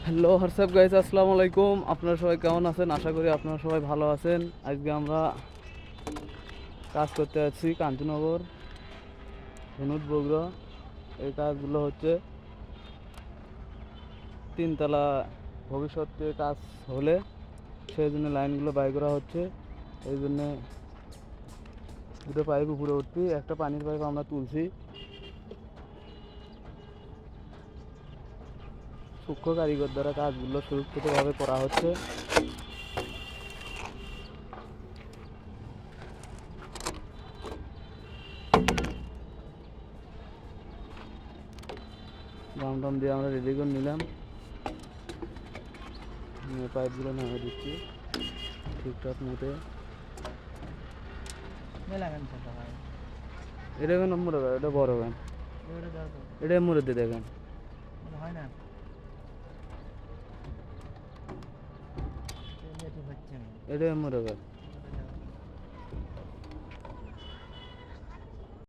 Hello WhatsApp guys, আসসালামু আলাইকুম। আপনারা সবাই কেমন আছেন? আশা করি আপনারা সবাই ভালো আছেন। আজকে আমরা কাজ করতে যাচ্ছি কাঞ্চননগর, ধনুট বগুড়া। এই কাজগুলো হচ্ছে তিনতলা, ভবিষ্যতে কাজ হলে সেই জন্য লাইনগুলো বাই করা হচ্ছে। এই জন্যে দুটো পাইপ উপরে উঠছি, একটা পানির পাইপ আমরা তুলছি। সূক্ষ্ম কারিগর দ্বারা কাজগুলো সুরক্ষিতভাবে করা হচ্ছে। ড্রাম টাম দিয়ে আমরা রেডি করে নিলাম, পাইপগুলো নামিয়ে দিচ্ছি ঠিকঠাক মতো। এটা কেন মরে গেল? এটা বড় গান, এটা মরে দিয়ে দেখেন। এটা মরে গেল।